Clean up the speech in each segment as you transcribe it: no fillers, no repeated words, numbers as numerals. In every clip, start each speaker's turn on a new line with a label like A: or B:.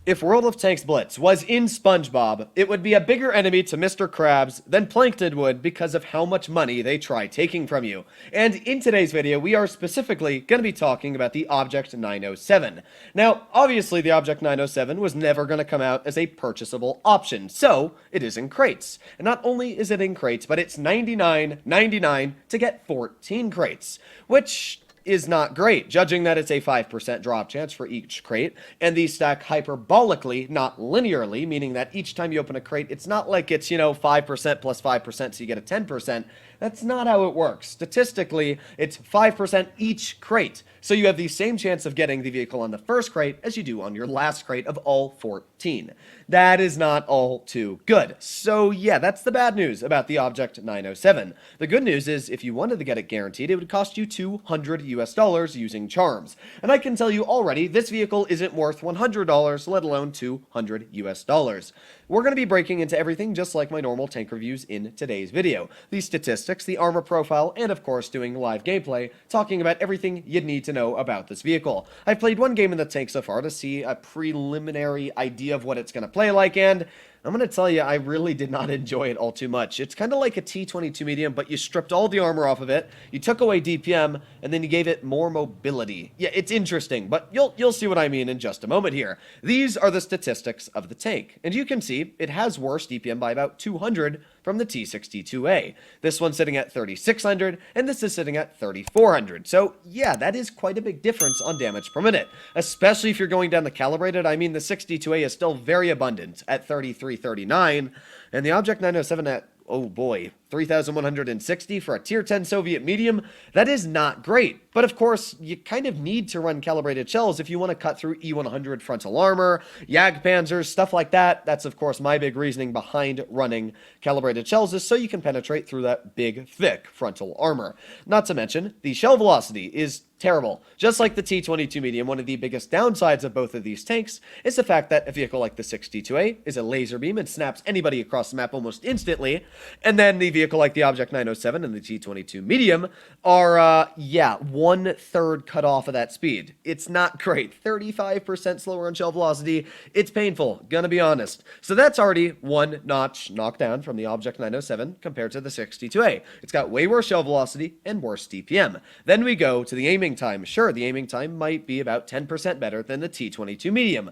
A: If World of Tanks Blitz was in SpongeBob, it would be a bigger enemy to Mr. Krabs than Plankton would because of how much money they try taking from you. And in today's video, we are specifically going to be talking about the Object 907. Now, obviously the Object 907 was never going to come out as a purchasable option, so it is in crates. And not only is it in crates, but it's $99.99 to get 14 crates, which is not great, judging that it's a 5% drop chance for each crate, and these stack hyperbolically, not linearly, meaning that each time you open a crate, it's not like it's, 5% plus 5%, so you get a 10%. That's not how it works. Statistically, it's 5% each crate, so you have the same chance of getting the vehicle on the first crate as you do on your last crate of all 14. That is not all too good. So yeah, that's the bad news about the Object 907. The good news is if you wanted to get it guaranteed, it would cost you $200 using charms. And I can tell you already, this vehicle isn't worth $100, let alone $200. We're going to be breaking into everything just like my normal tank reviews in today's video. The statistics, the armor profile, and of course doing live gameplay, talking about everything you'd need to know about this vehicle. I've played one game in the tank so far to see a preliminary idea of what it's going to play like, and I'm going to tell you, I really did not enjoy it all too much. It's kind of like a T-22 medium, but you stripped all the armor off of it, you took away DPM, and then you gave it more mobility. Yeah, it's interesting, but you'll see what I mean in just a moment here. These are the statistics of the tank, and you can see it has worse DPM by about 200 from the T-62A. This one's sitting at 3,600, and this is sitting at 3,400. So yeah, that is quite a big difference on damage per minute, especially if you're going down the calibrated. I mean, the 62A is still very abundant at 3,339, and the Object 907 at, oh boy, 3,160 for a tier 10 Soviet medium. That is not great. But of course, you kind of need to run calibrated shells if you want to cut through E100 frontal armor, Jagdpanzers, stuff like that. That's of course my big reasoning behind running calibrated shells, is so you can penetrate through that big, thick frontal armor. Not to mention, the shell velocity is terrible. Just like the T-22 medium, one of the biggest downsides of both of these tanks is the fact that a vehicle like the 62A is a laser beam and snaps anybody across the map almost instantly, and then the vehicle like the Object 907 and the T-22 medium are, 1/3 cut off of that speed. It's not great. 35% slower on shell velocity. It's painful, gonna be honest. So that's already one notch knocked down from the Object 907 compared to the 62A. It's got way worse shell velocity and worse DPM. Then we go to the aiming time. Sure, the aiming time might be about 10% better than the T-22 medium,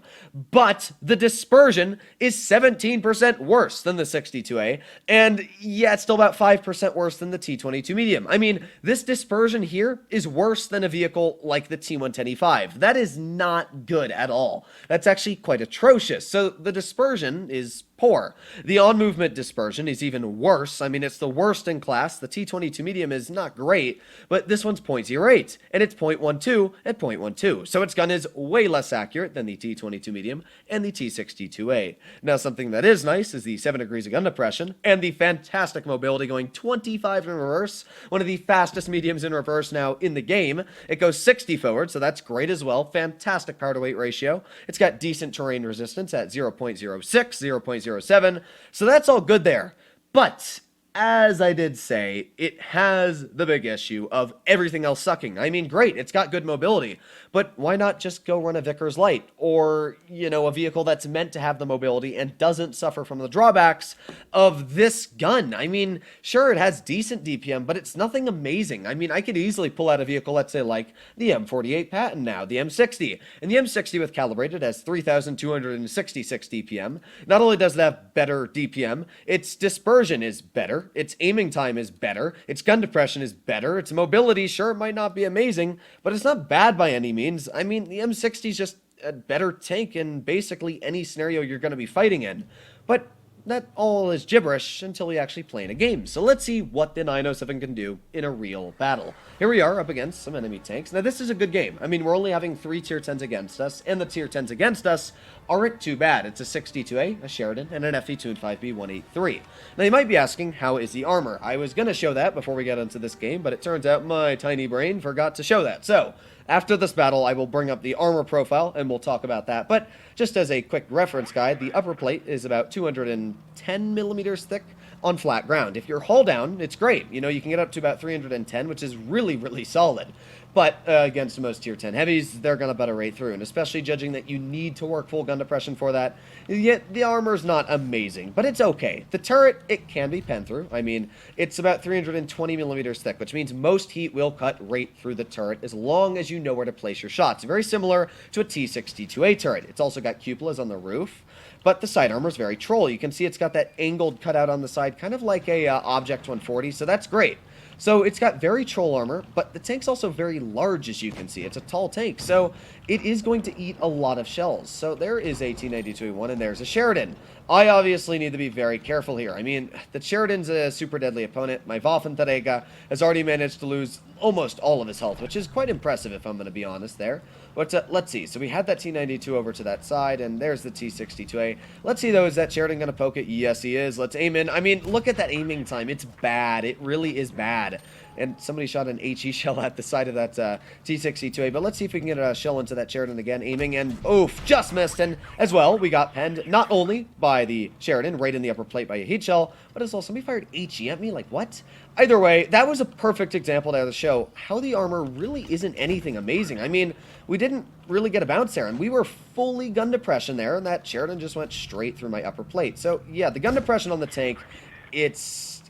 A: but the dispersion is 17% worse than the 62A, and yeah, it's still about 5% worse than the T-22 medium. I mean, this dispersion here is worse than a vehicle like the T-110E5. That is not good at all. That's actually quite atrocious. So the dispersion is poor. The on-movement dispersion is even worse. I mean, it's the worst in class. The T-22 medium is not great, but this one's 0.08, and it's 0.12 at 0.12. So its gun is way less accurate than the T-22 medium and the T-62A. Now, something that is nice is the 7 degrees of gun depression and the fantastic mobility going 25 in reverse, one of the fastest mediums in reverse now in the game. It goes 60 forward, so that's great as well. Fantastic power to weight ratio. It's got decent terrain resistance at 0.06, 0.07, so that's all good there. But as I did say, it has the big issue of everything else sucking. I mean, great, it's got good mobility, but why not just go run a Vickers Light, or, a vehicle that's meant to have the mobility and doesn't suffer from the drawbacks of this gun? I mean, sure, it has decent DPM, but it's nothing amazing. I mean, I could easily pull out a vehicle, let's say, like the M48 Patton now, the M60, and the M60 with calibrated has 3,266 DPM. Not only does it have better DPM, its dispersion is better, its aiming time is better, its gun depression is better, its mobility, sure, it might not be amazing, but it's not bad by any means. I mean, the M60 is just a better tank in basically any scenario you're going to be fighting in. But that all is gibberish until we actually play in a game. So let's see what the 907 can do in a real battle. Here we are up against some enemy tanks. Now this is a good game. I mean, we're only having 3 tier 10s against us, and the tier 10s against us aren't too bad. It's a 62A, a Sheridan, and an FE2 and 5B183. Now you might be asking, how is the armor? I was going to show that before we get into this game, but it turns out my tiny brain forgot to show that. So after this battle, I will bring up the armor profile, and we'll talk about that. But just as a quick reference guide, the upper plate is about 210 millimeters thick. on flat ground. If you're hull down, it's great. You know, you can get up to about 310, which is really, really solid. But against most tier 10 heavies, they're going to butter right through. And especially judging that you need to work full gun depression for that, yet the armor's not amazing. But it's okay. The turret, it can be penned through. I mean, it's about 320 millimeters thick, which means most heat will cut right through the turret as long as you know where to place your shots. Very similar to a T-22A turret. It's also got cupolas on the roof. But the side armor is very troll. You can see it's got that angled cutout on the side, kind of like a Object 140, so that's great. So it's got very troll armor, but the tank's also very large, as you can see. It's a tall tank, so it is going to eat a lot of shells. So there is a T-92A1, and there's a Sheridan. I obviously need to be very careful here. I mean, the Sheridan's a super deadly opponent. My Waffenträger has already managed to lose almost all of his health, which is quite impressive if I'm going to be honest there. But let's see. So we had that T-92 over to that side, and there's the T-62A. Let's see, though, is that Sheridan going to poke it? Yes, he is. Let's aim in. I mean, look at that aiming time. It's bad. It really is bad. And somebody shot an HE shell at the side of that T-62A. But let's see if we can get a shell into that Sheridan again. Aiming, and oof, just missed. And as well, we got penned not only by the Sheridan right in the upper plate by a heat shell, but as well, somebody fired HE at me. Like, what? Either way, that was a perfect example to show how the armor really isn't anything amazing. I mean, we didn't really get a bounce there, and we were fully gun depression there, and that Sheridan just went straight through my upper plate. So, yeah, the gun depression on the tank, it's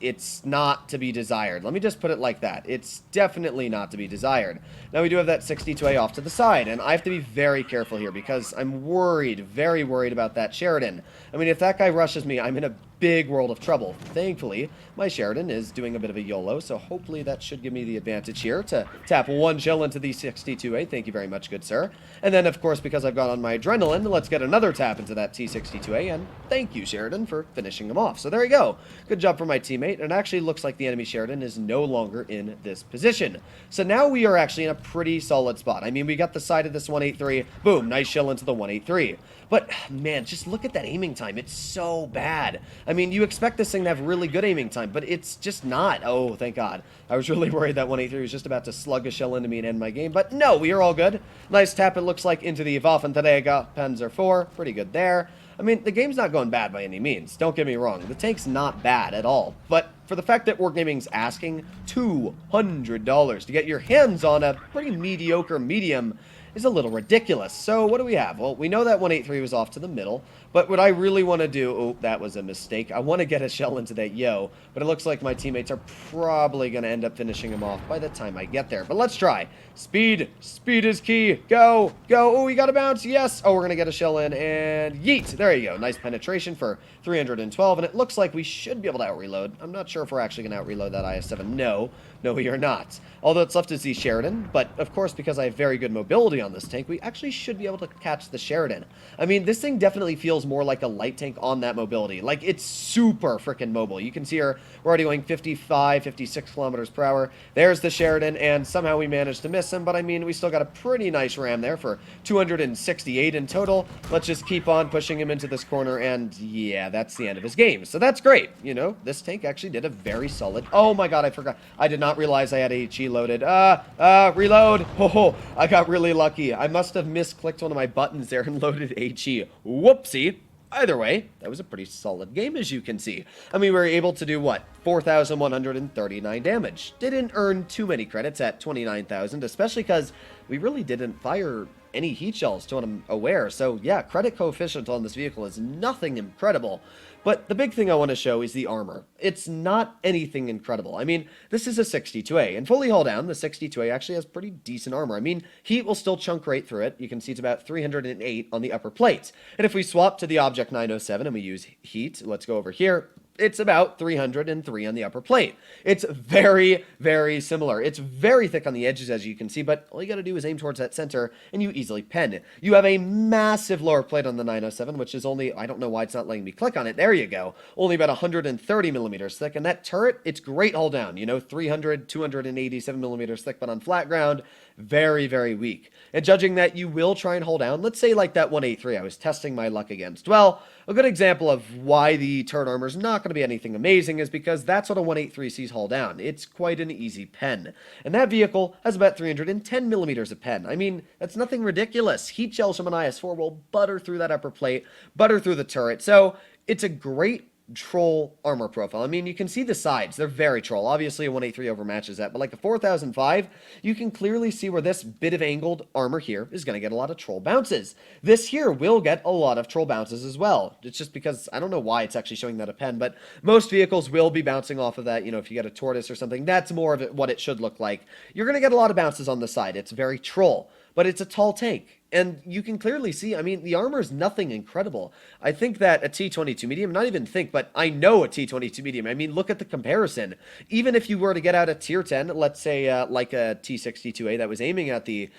A: not to be desired. Let me just put it like that. It's definitely not to be desired. Now, we do have that 62A off to the side, and I have to be very careful here because I'm worried, very worried about that Sheridan. I mean, if that guy rushes me, I'm in a big world of trouble. Thankfully, my Sheridan is doing a bit of a YOLO, so hopefully that should give me the advantage here to tap one shell into the 62A. Thank you very much, good sir. And then, of course, because I've got on my adrenaline, let's get another tap into that T-62A, and thank you, Sheridan, for finishing him off. So there you go. Good job for my teammate. It actually looks like the enemy Sheridan is no longer in this position. So now we are actually in a pretty solid spot. I mean, we got the side of this 183. Boom, nice shell into the 183. But, man, just look at that aiming time. It's so bad. I mean, you expect this thing to have really good aiming time, but it's just not. Oh, thank God. I was really worried that 183 was just about to slug a shell into me and end my game, but no, we are all good. Nice tap, it looks like, into the Waffenträger Panzer IV. Pretty good there. I mean, the game's not going bad by any means. Don't get me wrong. The tank's not bad at all. But for the fact that Wargaming's asking $200 to get your hands on a pretty mediocre medium is a little ridiculous. So what do we have? Well, we know that 183 was off to the middle, but what I really want to do, oh, that was a mistake. I want to get a shell into that yo, but it looks like my teammates are probably going to end up finishing him off by the time I get there. But let's try. Speed. Speed is key. Go. Go. Oh, we got a bounce. Yes. Oh, we're going to get a shell in and yeet. There you go. Nice penetration for 312, and it looks like we should be able to out-reload. I'm not sure if we're actually going to out-reload that IS-7. No. No, we are not. Although it's left to see Sheridan, but of course, because I have very good mobility on this tank, we actually should be able to catch the Sheridan. I mean, this thing definitely feels more like a light tank on that mobility. Like, it's super freaking mobile. You can see here, we're already going 55, 56 kilometers per hour. There's the Sheridan, and somehow we managed to miss him, but I mean, we still got a pretty nice ram there for 268 in total. Let's just keep on pushing him into this corner, and yeah, that's the end of his game. So that's great. You know, this tank actually did a very solid... Oh my God, I forgot. I did not realize I had HE loaded. Reload. Oh, I got really lucky. I must have misclicked one of my buttons there and loaded HE. Whoopsie. Either way, that was a pretty solid game, as you can see. I mean, we were able to do, what, 4,139 damage. Didn't earn too many credits at 29,000, especially because we really didn't fire any heat shells to what I'm aware. So, yeah, credit coefficient on this vehicle is nothing incredible. But the big thing I want to show is the armor. It's not anything incredible. I mean, this is a 62A, and fully hull down, the 62A actually has pretty decent armor. I mean, heat will still chunk right through it. You can see it's about 308 on the upper plate. And if we swap to the Object 907 and we use heat, let's go over here, it's about 303 on the upper plate. It's very, very similar. It's very thick on the edges, as you can see, but all you got to do is aim towards that center, and you easily pen. You have a massive lower plate on the 907, which is only, I don't know why it's not letting me click on it. There you go. Only about 130 millimeters thick, and that turret, it's great hull down. You know, 300, 287 millimeters thick, but on flat ground, very, very weak. And judging that you will try and hold down, let's say like that 183 I was testing my luck against. Well, a good example of why the turret armor is not going to be anything amazing is because that's what a 183 sees hull down. It's quite an easy pen. And that vehicle has about 310 millimeters of pen. I mean, that's nothing ridiculous. Heat shells from an IS-4 will butter through that upper plate, butter through the turret. So it's a great troll armor profile. I mean, you can see the sides. They're very troll. Obviously, a 183 overmatches that, but like the 4005, you can clearly see where this bit of angled armor here is going to get a lot of troll bounces. This here will get a lot of troll bounces as well. It's just because, I don't know why it's actually showing that a pen, but most vehicles will be bouncing off of that. You know, if you get a tortoise or something, that's more of it, what it should look like. You're going to get a lot of bounces on the side. It's very troll, but it's a tall tank. And you can clearly see, I mean, the armor is nothing incredible. I think that a T-22 medium, not even think, but I know a T-22 medium. I mean, look at the comparison. Even if you were to get out a tier 10, let's say like a T-62A that was aiming at the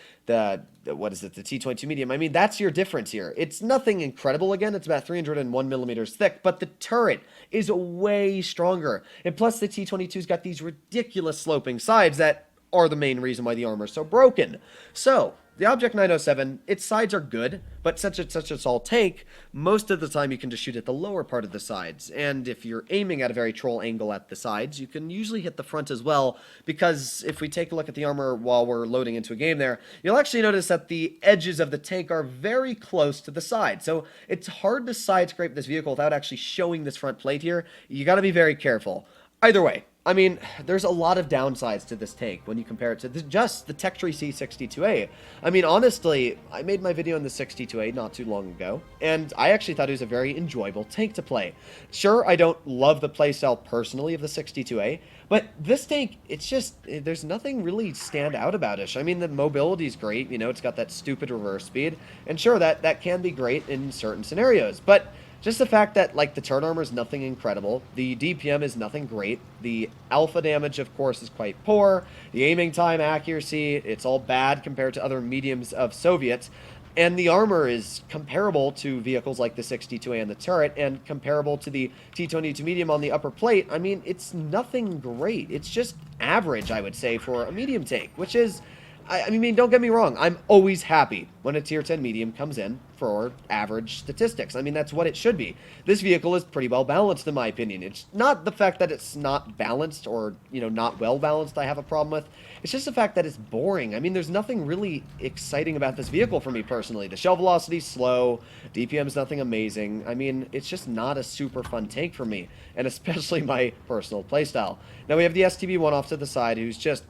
A: what is it, the T-22 medium, I mean, that's your difference here. It's nothing incredible. Again, it's about 301 millimeters thick, but the turret is way stronger. And plus, the T-22's got these ridiculous sloping sides that are the main reason why the armor is so broken. So, the Object 907, its sides are good, but such a tall tank, most of the time you can just shoot at the lower part of the sides. And if you're aiming at a very troll angle at the sides, you can usually hit the front as well, because if we take a look at the armor while we're loading into a game there, you'll actually notice that the edges of the tank are very close to the side. So it's hard to side scrape this vehicle without actually showing this front plate here. You gotta be very careful. Either way, I mean, there's a lot of downsides to this tank when you compare it to just the Tech Tree C62A. I mean, honestly, I made my video on the 62A not too long ago, and I actually thought it was a very enjoyable tank to play. Sure, I don't love the playstyle personally of the 62A, but this tank, it's just, there's nothing really stand out about it. I mean, the mobility's great, you know, it's got that stupid reverse speed, and sure, that can be great in certain scenarios, but just the fact that, like, the turret armor is nothing incredible, the DPM is nothing great, the alpha damage, of course, is quite poor, the aiming time, accuracy, it's all bad compared to other mediums of Soviets, and the armor is comparable to vehicles like the 62A and the turret, and comparable to the T-22 medium on the upper plate. I mean, it's nothing great. It's just average, I would say, for a medium tank, which is, I mean, don't get me wrong, I'm always happy when a tier 10 medium comes in for average statistics. I mean, that's what it should be. This vehicle is pretty well balanced, in my opinion. It's not the fact that it's not balanced or, you know, not well balanced I have a problem with. It's just the fact that it's boring. I mean, there's nothing really exciting about this vehicle for me personally. The shell velocity's slow, DPM's nothing amazing. I mean, it's just not a super fun tank for me, and especially my personal playstyle. Now we have the STB1 off to the side, who's just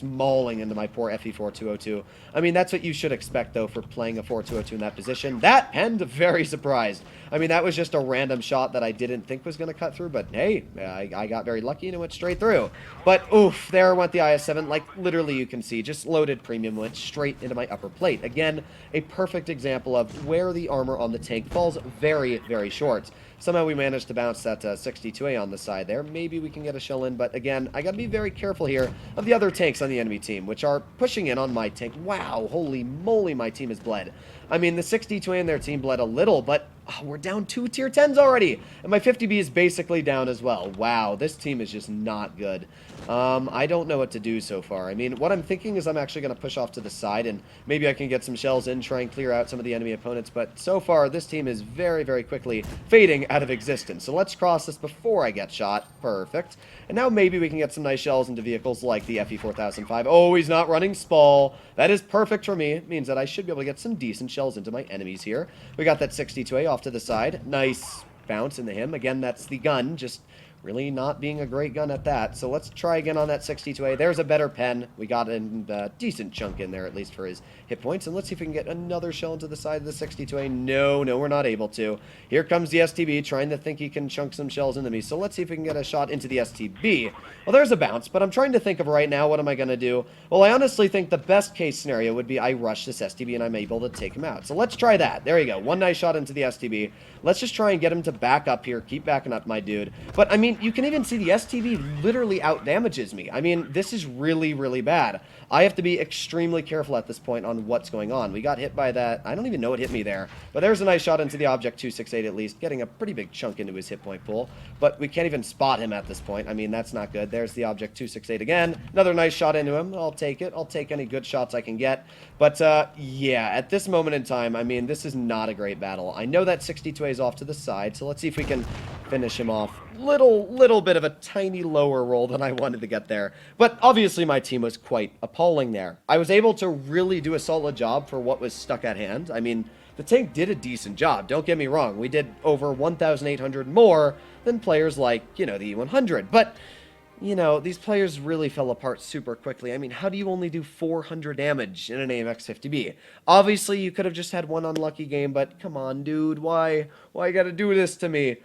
A: mauling into my poor FE4202. I mean, that's what you should expect, though, for playing a 4202 in that position. That pen, very surprised. I mean, that was just a random shot that I didn't think was going to cut through, but hey, I got very lucky and it went straight through. But oof, there went the IS-7. Like, literally, you can see, just loaded premium, went straight into my upper plate. Again, a perfect example of where the armor on the tank falls very, very short. Somehow we managed to bounce that 62A on the side there. Maybe we can get a shell in, but again, I gotta be very careful here of the other tanks on the enemy team, which are pushing in on my tank. Wow, holy moly, my team has bled. I mean, the 62A and their team bled a little, but we're down 2 tier 10s already, and my 50B is basically down as well. Wow, this team is just not good. I don't know what to do so far. I mean, what I'm thinking is I'm actually going to push off to the side, and maybe I can get some shells in, try and clear out some of the enemy opponents, but so far, this team is very, very quickly fading out of existence. So let's cross this before I get shot. Perfect. And now maybe we can get some nice shells into vehicles like the FE4005. Oh, he's not running Spall. That is perfect for me. It means that I should be able to get some decent shells into my enemies here. We got that 62A off to the side. Nice bounce into him. Again, that's the gun, just really not being a great gun at that. So let's try again on that 62A. There's a better pen. We got a decent chunk in there, at least for his hit points. And let's see if we can get another shell into the side of the 62A. No, we're not able to. Here comes the STB, trying to think he can chunk some shells into me. So let's see if we can get a shot into the STB. Well, there's a bounce, but I'm trying to think of right now, what am I going to do? Well, I honestly think the best case scenario would be I rush this STB and I'm able to take him out. So let's try that. There you go. One nice shot into the STB. Let's just try and get him to back up here. Keep backing up, my dude. But, I mean, you can even see the STB literally out-damages me. I mean, this is really, really bad. I have to be extremely careful at this point on what's going on. We got hit by that. I don't even know what hit me there. But there's a nice shot into the Object 268 at least, getting a pretty big chunk into his hit point pool. But we can't even spot him at this point. I mean, that's not good. There's the Object 268 again. Another nice shot into him. I'll take it. I'll take any good shots I can get. But, yeah, at this moment in time, I mean, this is not a great battle. I know that 62A is off to the side, so let's see if we can finish him off. Little bit of a tiny lower roll than I wanted to get there. But obviously my team was quite appalling there. I was able to really do a solid job for what was stuck at hand. I mean, the tank did a decent job, don't get me wrong. We did over 1,800 more than players like, the E100. But, these players really fell apart super quickly. I mean, how do you only do 400 damage in an AMX-50B? Obviously, you could have just had one unlucky game, but come on, dude, why you gotta do this to me?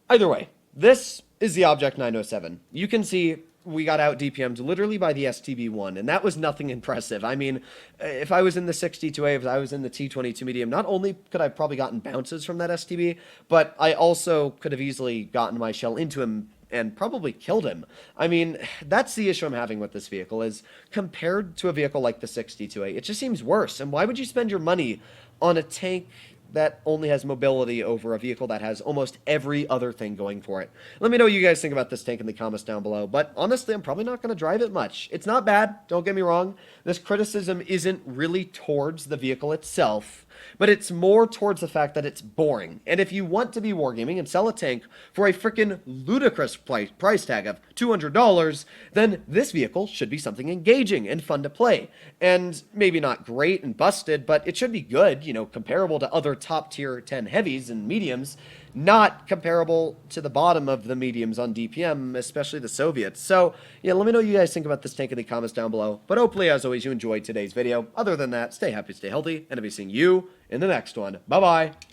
A: Either way, this is the Object 907. You can see we got out DPM'd literally by the STB-1, and that was nothing impressive. I mean, if I was in the 62A, if I was in the T-22 medium, not only could I have probably gotten bounces from that STB, but I also could have easily gotten my shell into him and probably killed him. I mean, that's the issue I'm having with this vehicle, is compared to a vehicle like the 62A, it just seems worse. And why would you spend your money on a tank that only has mobility over a vehicle that has almost every other thing going for it? Let me know what you guys think about this tank in the comments down below, but honestly, I'm probably not going to drive it much. It's not bad, don't get me wrong. This criticism isn't really towards the vehicle itself, but it's more towards the fact that it's boring. And if you want to be wargaming and sell a tank for a freaking ludicrous price tag of $200, then this vehicle should be something engaging and fun to play. And maybe not great and busted, but it should be good, comparable to other top tier 10 heavies and mediums, not comparable to the bottom of the mediums on DPM, especially the Soviets. So, yeah, let me know what you guys think about this tank in the comments down below. But hopefully, as always, you enjoyed today's video. Other than that, stay happy, stay healthy, and I'll be seeing you in the next one. Bye-bye.